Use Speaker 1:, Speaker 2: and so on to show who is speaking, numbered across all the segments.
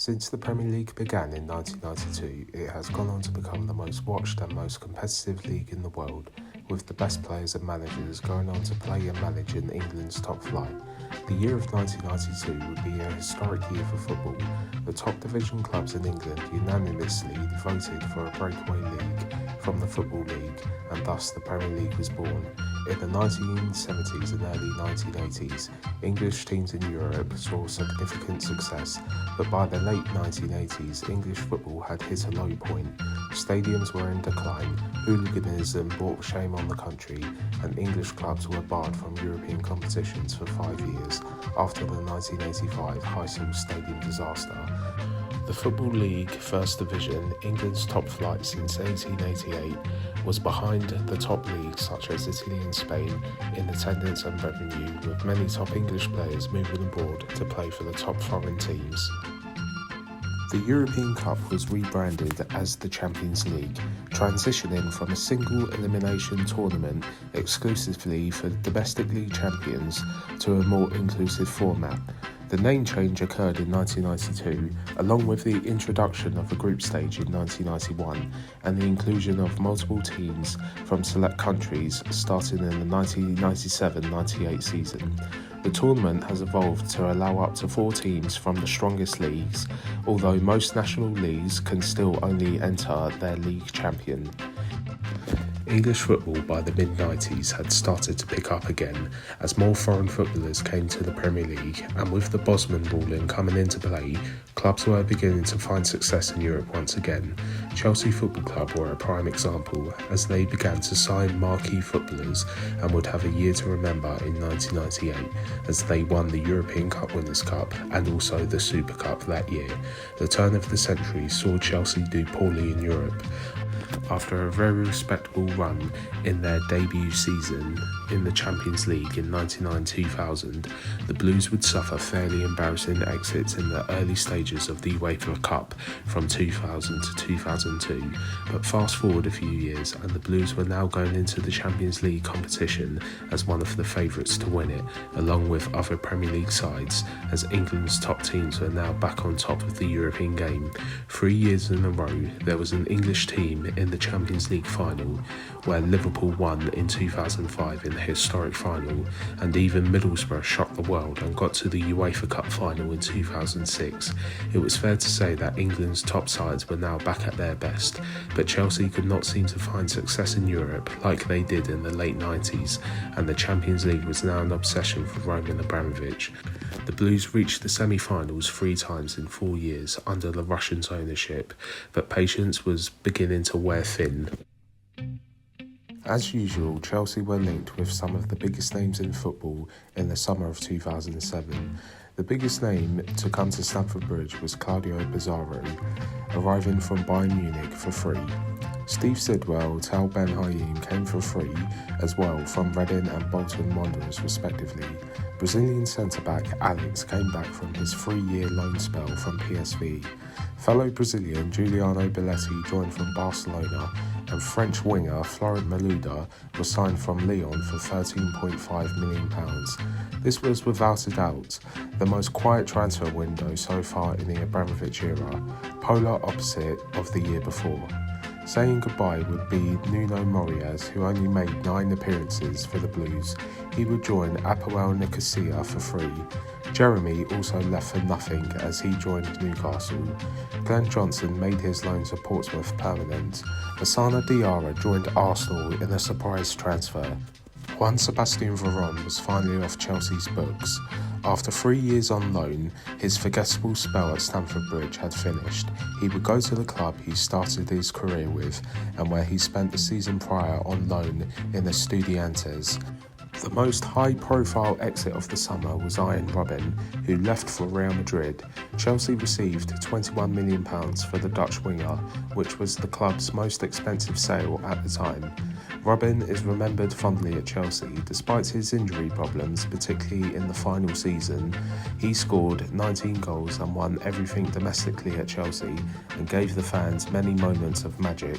Speaker 1: Since the Premier League began in 1992, it has gone on to become the most watched and most competitive league in the world, with the best players and managers going on to play and manage in England's top flight. The year of 1992 would be a historic year for football. The top division clubs in England unanimously voted for a breakaway league from the Football League, and thus the Premier League was born. In the 1970s and early 1980s, English teams in Europe saw significant success, but by the late 1980s, English football had hit a low point. Stadiums were in decline, hooliganism brought shame on the country, and English clubs were barred from European competitions for 5 years after the 1985 Heysel Stadium disaster. The Football League First Division, England's top flight since 1888, was behind the top leagues such as Italy and Spain in attendance and revenue, with many top English players moving abroad to play for the top foreign teams. The European Cup was rebranded as the Champions League, transitioning from a single elimination tournament exclusively for domestic league champions to a more inclusive format. The name change occurred in 1992, along with the introduction of a group stage in 1991 and the inclusion of multiple teams from select countries starting in the 1997-98 season. The tournament has evolved to allow up to 4 teams from the strongest leagues, although most national leagues can still only enter their league champion. English football by the mid-90s had started to pick up again as more foreign footballers came to the Premier League, and with the Bosman ruling coming into play, clubs were beginning to find success in Europe once again. Chelsea Football Club were a prime example, as they began to sign marquee footballers and would have a year to remember in 1998 as they won the European Cup Winners' Cup and also the Super Cup that year. The turn of the century saw Chelsea do poorly in Europe. After a very respectable run in their debut season in the Champions League in 1999-2000, the Blues would suffer fairly embarrassing exits in the early stages of the UEFA Cup from 2000 to 2002. But fast forward a few years and the Blues were now going into the Champions League competition as one of the favourites to win it, along with other Premier League sides, as England's top teams were now back on top of the European game. 3 years in a row, there was an English team in the Champions League final, where Liverpool won in 2005 in the historic final, and even Middlesbrough shocked the world and got to the UEFA Cup final in 2006. It was fair to say that England's top sides were now back at their best, but Chelsea could not seem to find success in Europe like they did in the late 90s, and the Champions League was now an obsession for Roman Abramovich. The Blues reached the semi-finals 3 times in 4 years under the Russians' ownership, but patience was beginning to wear thin. As usual, Chelsea were linked with some of the biggest names in football in the summer of 2007. The biggest name to come to Stamford Bridge was Claudio Pizarro, arriving from Bayern Munich for free. Steve Sidwell, Tal Ben Haim came for free as well from Reading and Bolton Wanderers respectively. Brazilian centre-back Alex came back from his 3-year loan spell from PSV. Fellow Brazilian Juliano Belletti joined from Barcelona, and French winger Florent Malouda was signed from Lyon for £13.5 million. This was without a doubt the most quiet transfer window so far in the Abramovich era, polar opposite of the year before. Saying goodbye would be Nuno Morias, who only made 9 appearances for the Blues. He would join Apoel Nicosia for free. Jeremy also left for nothing as he joined Newcastle. Glenn Johnson made his loan to Portsmouth permanent. Asana Diarra joined Arsenal in a surprise transfer. Juan Sebastian Veron was finally off Chelsea's books. After 3 years on loan, his forgettable spell at Stamford Bridge had finished. He would go to the club he started his career with and where he spent the season prior on loan in the Estudiantes. The most high-profile exit of the summer was Arjen Robben, who left for Real Madrid. Chelsea received £21 million for the Dutch winger, which was the club's most expensive sale at the time. Robben is remembered fondly at Chelsea. Despite his injury problems, particularly in the final season, he scored 19 goals and won everything domestically at Chelsea and gave the fans many moments of magic.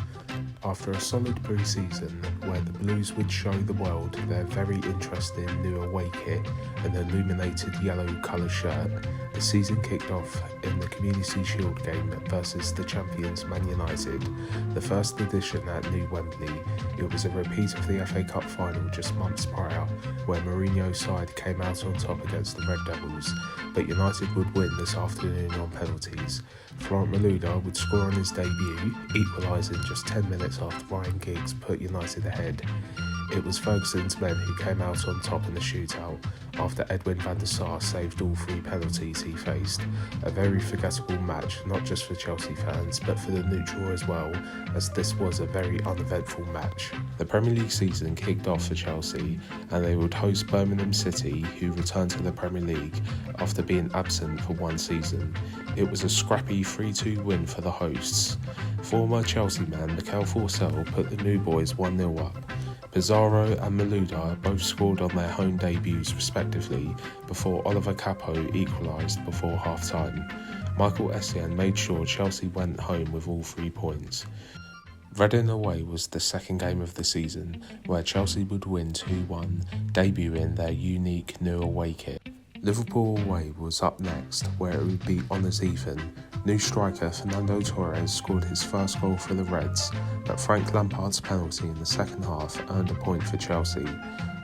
Speaker 1: After a solid pre-season where the Blues would show the world their very interesting new away kit and illuminated yellow colour shirt, the season kicked off in the Community Shield game versus the champions Man United, the first edition at New Wembley. It was a repeat of the FA Cup final just months prior, where Mourinho's side came out on top against the Red Devils, but United would win this afternoon on penalties. Florent Malouda would score on his debut, equalising just 10 minutes after Ryan Giggs put United ahead. It was Ferguson's men who came out on top in the shootout after Edwin van der Sar saved all 3 penalties he faced. A very forgettable match, not just for Chelsea fans but for the neutral as well, as this was a very uneventful match. The Premier League season kicked off for Chelsea and they would host Birmingham City, who returned to the Premier League after being absent for one season. It was a scrappy 3-2 win for the hosts. Former Chelsea man Mikel Forsell put the new boys 1-0 up. Pizarro and Malouda both scored on their home debuts respectively before Oliver Capo equalised before half-time. Michael Essien made sure Chelsea went home with all 3 points. Reading away was the second game of the season, where Chelsea would win 2-1, debuting their unique new away kit. Liverpool away was up next, where it would be honours even. New striker Fernando Torres scored his first goal for the Reds, but Frank Lampard's penalty in the second half earned a point for Chelsea.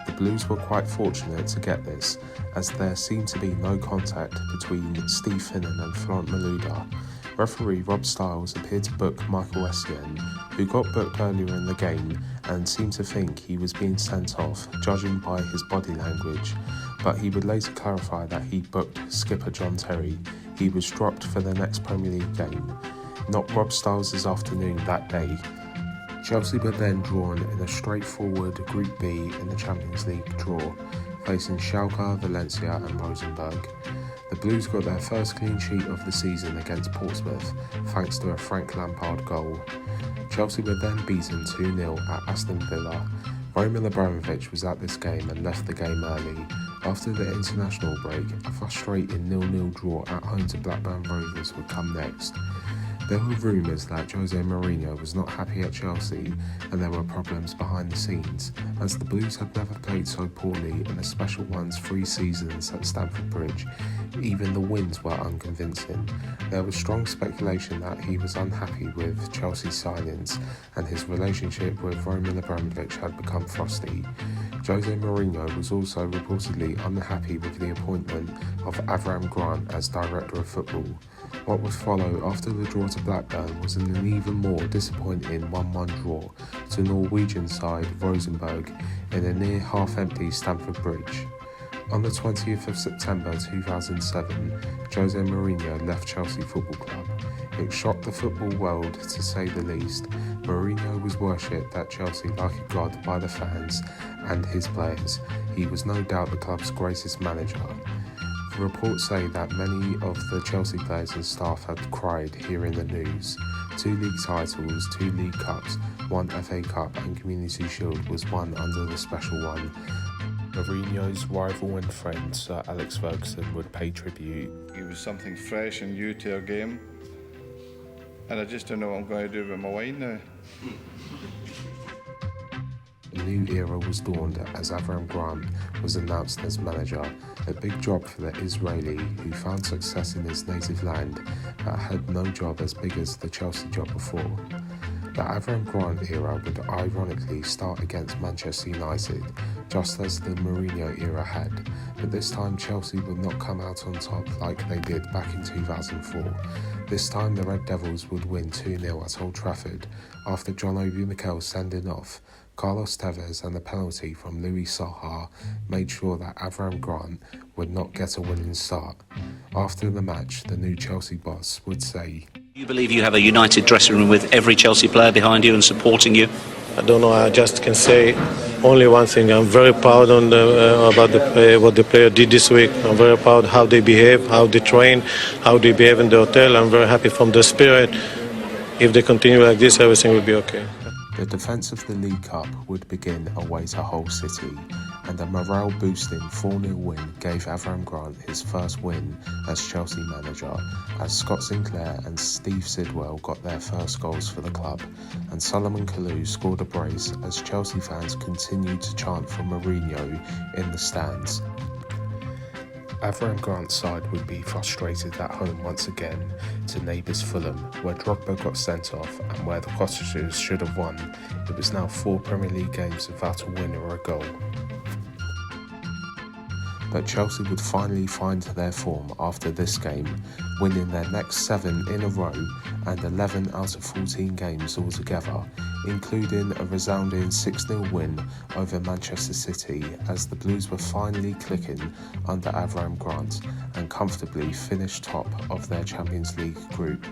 Speaker 1: The Blues were quite fortunate to get this, as there seemed to be no contact between Steve Finnan and Florent Malouda. Referee Rob Styles appeared to book Michael Essien, who got booked earlier in the game and seemed to think he was being sent off, judging by his body language, but he would later clarify that he booked skipper John Terry. He was dropped for the next Premier League game. Not Rob Styles' afternoon that day. Chelsea were then drawn in a straightforward Group B in the Champions League draw, facing Schalke, Valencia and Rosenborg. The Blues got their first clean sheet of the season against Portsmouth, thanks to a Frank Lampard goal. Chelsea were then beaten 2-0 at Aston Villa. Roman Abramovich was at this game and left the game early. After the international break, a frustrating 0-0 draw at home to Blackburn Rovers would come next. There were rumours that Jose Mourinho was not happy at Chelsea and there were problems behind the scenes, as the Blues had never played so poorly in the special one's 3 seasons at Stamford Bridge. Even the wins were unconvincing. There was strong speculation that he was unhappy with Chelsea's signings and his relationship with Roman Abramovich had become frosty. Jose Mourinho was also reportedly unhappy with the appointment of Avram Grant as director of football. What would follow after the draw to Blackburn was an even more disappointing 1-1 draw to Norwegian side Rosenborg in a near half-empty Stamford Bridge. On the 20th of September 2007, Jose Mourinho left Chelsea Football Club. It shocked the football world to say the least. Mourinho was worshipped at Chelsea like a god by the fans and his players. He was no doubt the club's greatest manager. Reports say that many of the Chelsea players and staff had cried hearing the news. 2 league titles, 2 League Cups, 1 FA Cup and Community Shield was won under the special one. Mourinho's rival and friend Sir Alex Ferguson would pay tribute.
Speaker 2: It was something fresh and new to our game, and I just don't know what I'm going to do with my wine now.
Speaker 1: A new era was dawned as Avram Grant was announced as manager, a big job for the Israeli who found success in his native land but had no job as big as the Chelsea job before. The Avram Grant era would ironically start against Manchester United, just as the Mourinho era had, but this time Chelsea would not come out on top like they did back in 2004. This time the Red Devils would win 2-0 at Old Trafford after John Obi Mikel's sending off. Carlos Tevez and the penalty from Louis Saha made sure that Avram Grant would not get a winning start. After the match, the new Chelsea boss would say,
Speaker 3: "You believe you have a united dressing room with every Chelsea player behind you and supporting you?"
Speaker 4: I don't know, I just can say only one thing. I'm very proud about what the player did this week. I'm very proud how they behave, how they train, how they behave in the hotel. I'm very happy from the spirit. If they continue like this, everything will be okay.
Speaker 1: The defence of the League Cup would begin away to Hull City, and a morale-boosting 4-0 win gave Avram Grant his first win as Chelsea manager, as Scott Sinclair and Steve Sidwell got their first goals for the club, and Solomon Kalou scored a brace as Chelsea fans continued to chant for Mourinho in the stands. Avram Grant's side would be frustrated at home once again to neighbours Fulham, where Drogba got sent off and where the Cottagers should have won. It was now 4 Premier League games without a win or a goal. But Chelsea would finally find their form after this game, winning their next 7 in a row and 11 out of 14 games altogether, including a resounding 6-0 win over Manchester City as the Blues were finally clicking under Avram Grant and comfortably finished top of their Champions League group.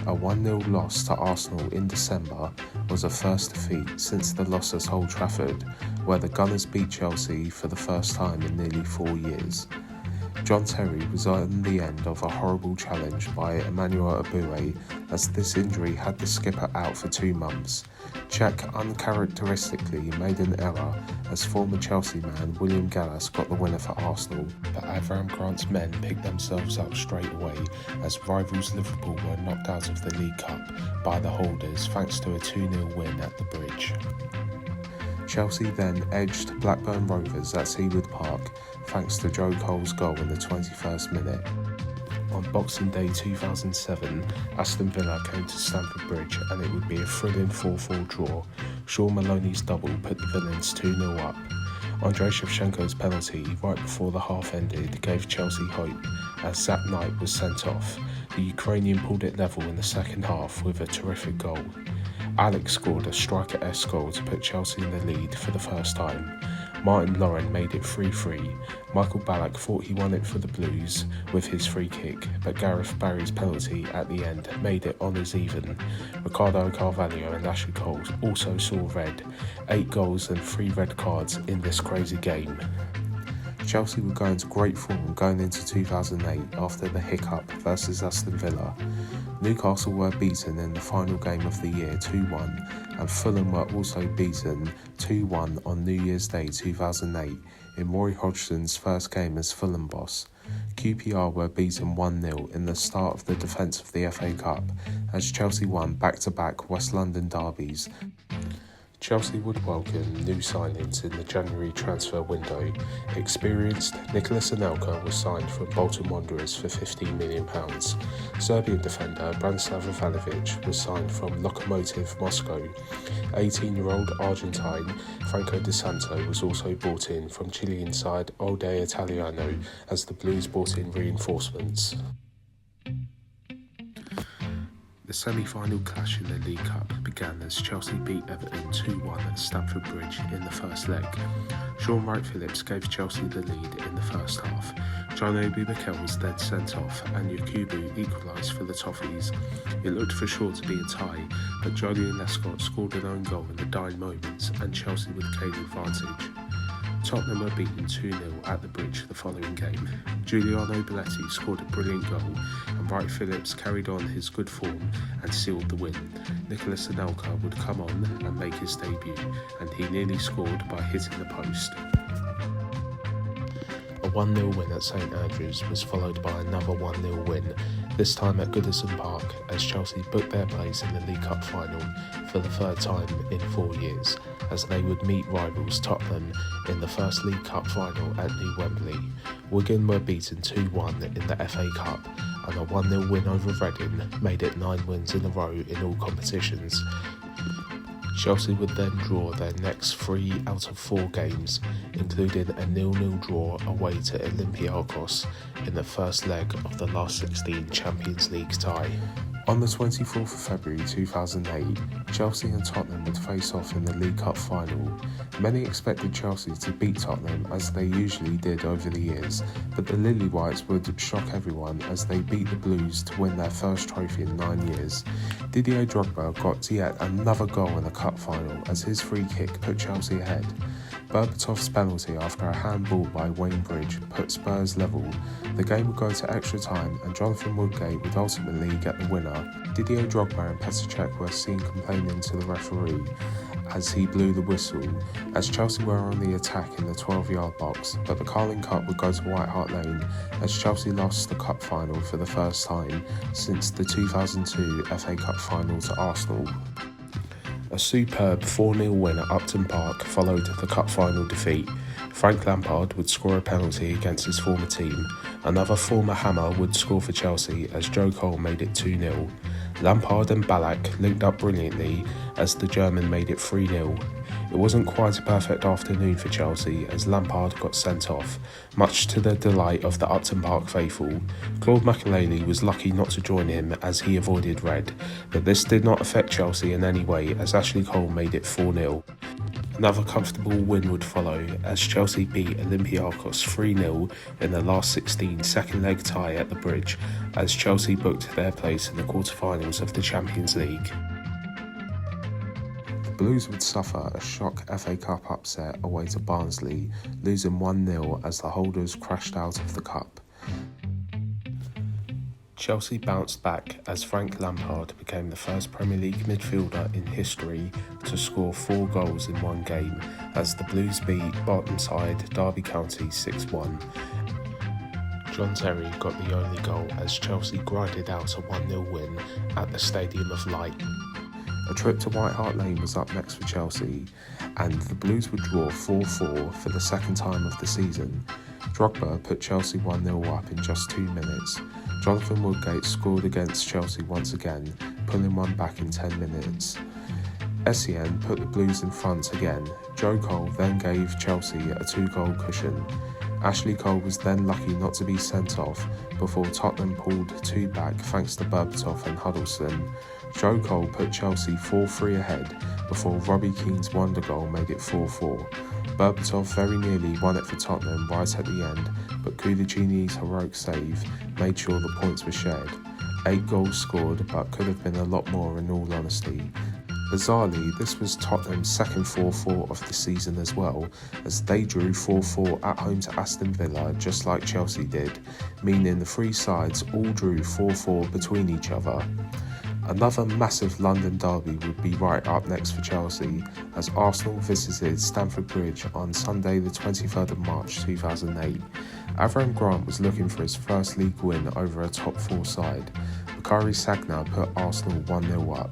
Speaker 1: A 1-0 loss to Arsenal in December was a first defeat since the loss at Old Trafford, where the Gunners beat Chelsea for the first time in nearly 4 years. John Terry was on the end of a horrible challenge by Emmanuel Abue, as this injury had the skipper out for 2 months. Cech uncharacteristically made an error as former Chelsea man William Gallas got the winner for Arsenal, but Avram Grant's men picked themselves up straight away as rivals Liverpool were knocked out of the League Cup by the holders thanks to a 2-0 win at the Bridge. Chelsea then edged Blackburn Rovers at Seawood Park thanks to Joe Cole's goal in the 21st minute. On Boxing Day 2007, Aston Villa came to Stamford Bridge and it would be a thrilling 4-4 draw. Sean Maloney's double put the Villains 2-0 up. Andrei Shevchenko's penalty right before the half ended gave Chelsea hope as Zap Knight was sent off. The Ukrainian pulled it level in the second half with a terrific goal. Alex scored a striker-esque goal to put Chelsea in the lead for the first time. Martin Lauren made it 3-3. Michael Ballack thought he won it for the Blues with his free kick, but Gareth Barry's penalty at the end made it honours even. Ricardo Carvalho and Ashley Cole also saw red. 8 goals and 3 red cards in this crazy game. Chelsea were going to great form going into 2008 after the hiccup versus Aston Villa. Newcastle were beaten in the final game of the year 2-1, and Fulham were also beaten 2-1 on New Year's Day 2008 in Roy Hodgson's first game as Fulham boss. QPR were beaten 1-0 in the start of the defence of the FA Cup as Chelsea won back-to-back West London derbies. Chelsea would welcome new signings in the January transfer window. Experienced Nicolas Anelka was signed from Bolton Wanderers for £15 million. Serbian defender Branislav Ivanovic was signed from Lokomotiv Moscow. 18-year-old Argentine Franco Di Santo was also brought in from Chilean side Olde Italiano as the Blues brought in reinforcements. The semi-final clash in the League Cup began as Chelsea beat Everton 2-1 at Stamford Bridge in the first leg. Sean Wright-Phillips gave Chelsea the lead in the first half. John Obi Mikel was then sent off and Yakubu equalised for the Toffees. It looked for sure to be a tie, but Julian Lescott scored an own goal in the dying moments and Chelsea would gain advantage. Tottenham were beaten 2-0 at the Bridge the following game. Giuliano Belletti scored a brilliant goal and Wright-Phillips carried on his good form and sealed the win. Nicolas Anelka would come on and make his debut, and he nearly scored by hitting the post. A 1-0 win at St Andrews was followed by another 1-0 win, this time at Goodison Park, as Chelsea booked their place in the League Cup final for the 3rd time in 4 years, as they would meet rivals Tottenham in the first League Cup final at New Wembley. Wigan were beaten 2-1 in the FA Cup, and a 1-0 win over Reading made it 9 wins in a row in all competitions. Chelsea would then draw their next 3 out of 4 games, including a 0-0 draw away to Olympiacos in the first leg of the last 16 Champions League tie. On the 24th of February 2008, Chelsea and Tottenham would face off in the League Cup final. Many expected Chelsea to beat Tottenham as they usually did over the years, but the Lily Whites would shock everyone as they beat the Blues to win their first trophy in 9 years. Didier Drogba got yet another goal in the cup final as his free kick put Chelsea ahead. Berbatov's penalty after a handball by Wayne Bridge put Spurs level. The game would go to extra time and Jonathan Woodgate would ultimately get the winner. Didier Drogba and Petr Cech were seen complaining to the referee as he blew the whistle, as Chelsea were on the attack in the 12-yard box, but the Carling Cup would go to White Hart Lane as Chelsea lost the cup final for the first time since the 2002 FA Cup final to Arsenal. A superb 4-0 win at Upton Park followed the cup final defeat. Frank Lampard would score a penalty against his former team. Another former Hammer would score for Chelsea as Joe Cole made it 2-0. Lampard and Ballack linked up brilliantly as the German made it 3-0. It wasn't quite a perfect afternoon for Chelsea as Lampard got sent off, much to the delight of the Upton Park faithful. Claude Makelele was lucky not to join him as he avoided red, but this did not affect Chelsea in any way as Ashley Cole made it 4-0. Another comfortable win would follow as Chelsea beat Olympiacos 3-0 in the last 16 second leg tie at the Bridge as Chelsea booked their place in the quarter-finals of the Champions League. The Blues would suffer a shock FA Cup upset away to Barnsley, losing 1-0 as the holders crashed out of the cup. Chelsea bounced back as Frank Lampard became the first Premier League midfielder in history to score 4 goals in one game as the Blues beat bottom side Derby County 6-1. John Terry got the only goal as Chelsea grinded out a 1-0 win at the Stadium of Light. A trip to White Hart Lane was up next for Chelsea, and the Blues would draw 4-4 for the second time of the season. Drogba put Chelsea 1-0 up in just 2 minutes. Jonathan Woodgate scored against Chelsea once again, pulling one back in 10 minutes. Essien put the Blues in front again. Joe Cole then gave Chelsea a 2-goal cushion. Ashley Cole was then lucky not to be sent off before Tottenham pulled 2 back thanks to Berbatov and Huddleston. Joe Cole put Chelsea 4-3 ahead before Robbie Keane's wonder goal made it 4-4. Berbatov very nearly won it for Tottenham right at the end, but Cudicini's heroic save made sure the points were shared. 8 goals scored, but could have been a lot more in all honesty. Bizarrely, this was Tottenham's second 4-4 of the season as well, as they drew 4-4 at home to Aston Villa just like Chelsea did, meaning the 3 sides all drew 4-4 between each other. Another massive London derby would be right up next for Chelsea as Arsenal visited Stamford Bridge on Sunday the 23rd of March 2008. Avram Grant was looking for his first league win over a top 4 side. Bakary Sagna put Arsenal 1-0 up.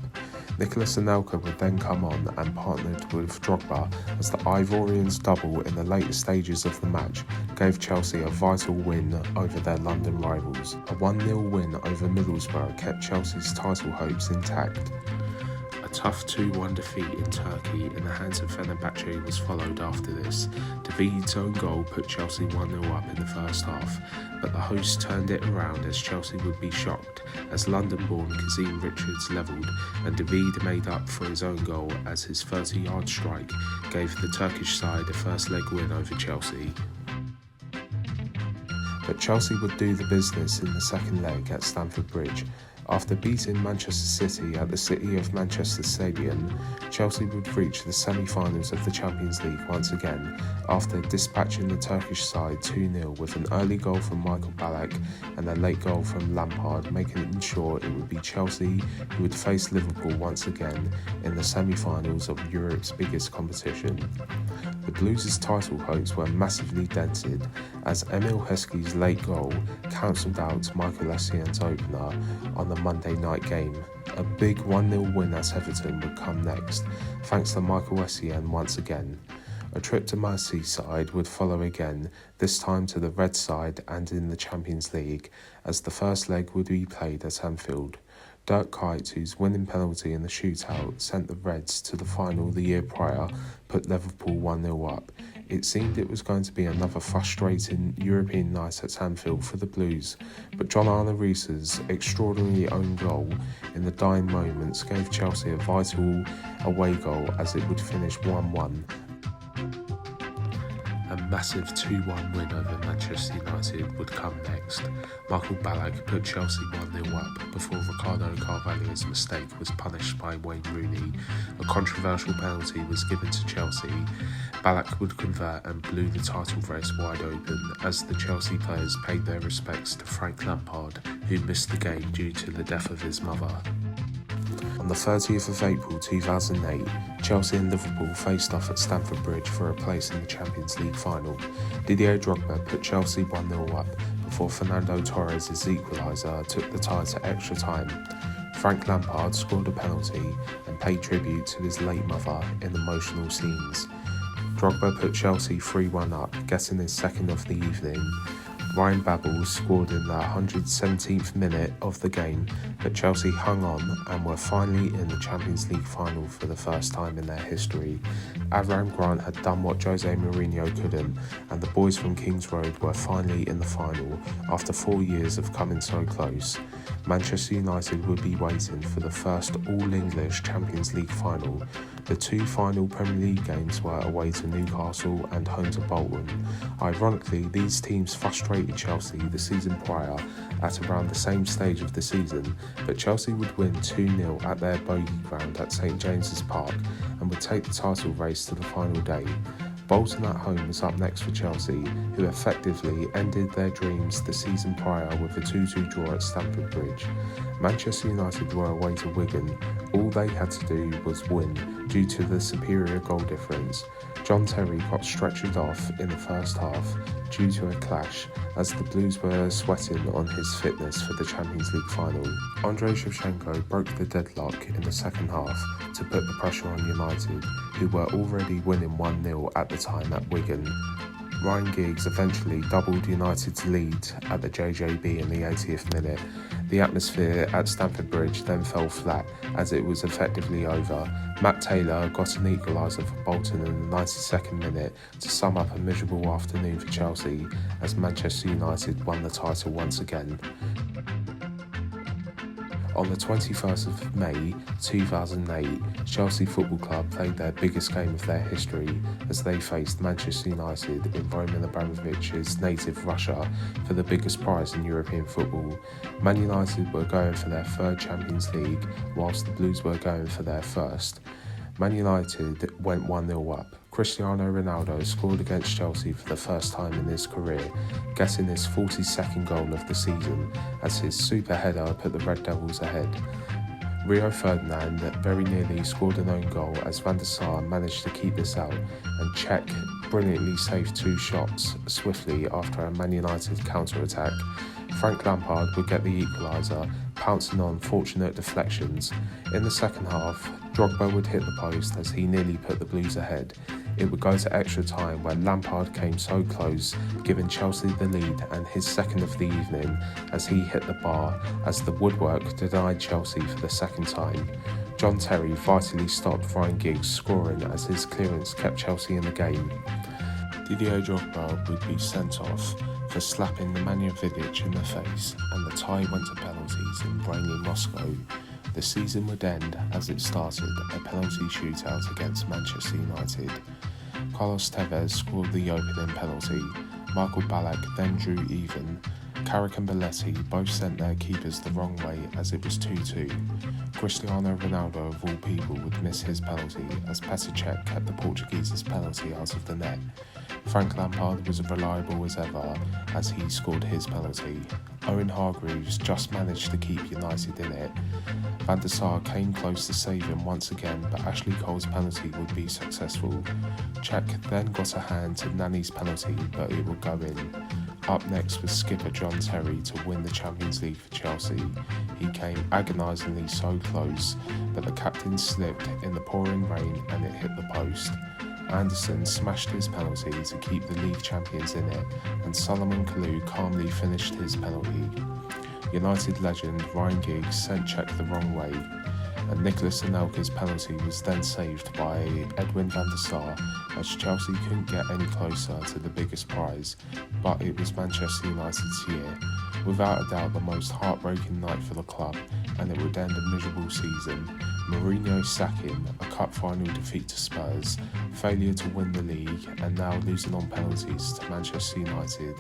Speaker 1: Nicolas Anelka would then come on and partnered with Drogba as the Ivorians' double in the later stages of the match gave Chelsea a vital win over their London rivals. A 1-0 win over Middlesbrough kept Chelsea's title hopes intact. A tough 2-1 defeat in Turkey in the hands of Fenerbahce was followed after this. David's own goal put Chelsea 1-0 up in the first half, but the hosts turned it around as Chelsea would be shocked as London-born Kazim Richards levelled and David made up for his own goal as his 30-yard strike gave the Turkish side a first leg win over Chelsea. But Chelsea would do the business in the second leg at Stamford Bridge. After beating Manchester City at the City of Manchester Stadium, Chelsea would reach the semi-finals of the Champions League once again after dispatching the Turkish side 2-0 with an early goal from Michael Ballack and a late goal from Lampard, making sure it would be Chelsea who would face Liverpool once again in the semi-finals of Europe's biggest competition. The Blues' title hopes were massively dented as Emil Heskey's late goal cancelled out Michael Essien's opener on the Monday night game. A big 1-0 win at Everton would come next, thanks to Michael Essien once again. A trip to Merseyside would follow again, this time to the Red side and in the Champions League, as the first leg would be played at Anfield. Dirk Kuyt, whose winning penalty in the shootout sent the Reds to the final the year prior, put Liverpool 1-0 up. It seemed it was going to be another frustrating European night at Anfield for the Blues, but John Arne Riis's extraordinary own goal in the dying moments gave Chelsea a vital away goal as it would finish 1-1. And massive 2-1 win over Manchester United would come next. Michael Ballack put Chelsea 1-0 up before Ricardo Carvalho's mistake was punished by Wayne Rooney. A controversial penalty was given to Chelsea. Ballack would convert and blew the title race wide open as the Chelsea players paid their respects to Frank Lampard, who missed the game due to the death of his mother. On the 30th of April 2008, Chelsea and Liverpool faced off at Stamford Bridge for a place in the Champions League final. Didier Drogba put Chelsea 1-0 up before Fernando Torres' equaliser took the tie to extra time. Frank Lampard scored a penalty and paid tribute to his late mother in emotional scenes. Drogba put Chelsea 3-1 up, getting his second of the evening. Ryan Babel scored in the 117th minute of the game, but Chelsea hung on and were finally in the Champions League final for the first time in their history. Avram Grant had done what Jose Mourinho couldn't, and the boys from Kings Road were finally in the final after 4 years of coming so close. Manchester United would be waiting for the first all-English Champions League final. The two final Premier League games were away to Newcastle and home to Bolton. Ironically, these teams frustrated Chelsea the season prior at around the same stage of the season, but Chelsea would win 2-0 at their bogey ground at St James's Park and would take the title race to the final day. Bolton at home was up next for Chelsea, who effectively ended their dreams the season prior with a 2-2 draw at Stamford Bridge. Manchester United were away to Wigan. All they had to do was win due to the superior goal difference. John Terry got stretchered off in the first half due to a clash as the Blues were sweating on his fitness for the Champions League final. Andrei Shevchenko broke the deadlock in the second half to put the pressure on United, who were already winning 1-0 at the time at Wigan. Ryan Giggs eventually doubled United's lead at the JJB in the 80th minute. The atmosphere at Stamford Bridge then fell flat as it was effectively over. Matt Taylor got an equaliser for Bolton in the 92nd minute to sum up a miserable afternoon for Chelsea as Manchester United won the title once again. On the 21st of May 2008, Chelsea Football Club played their biggest game of their history as they faced Manchester United in Roman Abramovich's native Russia for the biggest prize in European football. Man United were going for their third Champions League, whilst the Blues were going for their first. Man United went 1-0 up. Cristiano Ronaldo scored against Chelsea for the first time in his career, getting his 42nd goal of the season as his super header put the Red Devils ahead. Rio Ferdinand very nearly scored an own goal as Van der Sar managed to keep this out, and Cech brilliantly saved two shots swiftly after a Man United counter-attack. Frank Lampard would get the equaliser, pouncing on fortunate deflections. In the second half, Drogba would hit the post as he nearly put the Blues ahead. It would go to extra time where Lampard came so close, giving Chelsea the lead and his second of the evening as he hit the bar as the woodwork denied Chelsea for the second time. John Terry vitally stopped Ryan Giggs scoring as his clearance kept Chelsea in the game. Didier Drogba would be sent off for slapping Nemanja Vidic in the face, and the tie went to penalties in brainy Moscow. The season would end as it started, a penalty shootout against Manchester United. Carlos Tevez scored the opening penalty. Michael Ballack then drew even. Carrick and Belletti both sent their keepers the wrong way as it was 2-2. Cristiano Ronaldo of all people would miss his penalty as Petr Cech kept the Portuguese's penalty out of the net. Frank Lampard was reliable as ever as he scored his penalty. Owen Hargreaves just managed to keep United in it. Van der Sar came close to saving once again, but Ashley Cole's penalty would be successful. Cech then got a hand to Nani's penalty, but it would go in. Up next was skipper John Terry to win the Champions League for Chelsea. He came agonisingly so close, but the captain slipped in the pouring rain and it hit the post. Anderson smashed his penalty to keep the league champions in it, and Solomon Kalou calmly finished his penalty. United legend Ryan Giggs sent Cech the wrong way, and Nicolas Anelka's penalty was then saved by Edwin van der Sar as Chelsea couldn't get any closer to the biggest prize, but it was Manchester United's year. Without a doubt the most heartbreaking night for the club, and it would end a miserable season. Mourinho sacking, a cup final defeat to Spurs, failure to win the league, and now losing on penalties to Manchester United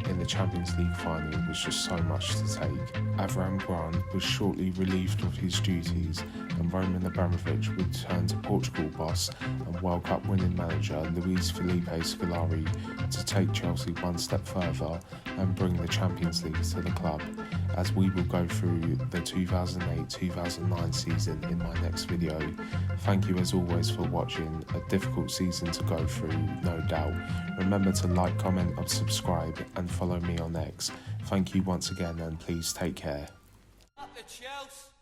Speaker 1: in the Champions League final was just so much to take. Avram Grant was shortly relieved of his duties, and Roman Abramovich would turn to Portugal boss and World Cup winning manager Luis Felipe Scolari to take Chelsea one step further and bring the Champions League to the club, as we will go through the 2008-2009 season in my next video. Thank you as always for watching. A difficult season to go through, no doubt. Remember to like, comment and subscribe, and follow me on X. Thank you once again, and please take care.
Speaker 5: Up the Chelsea.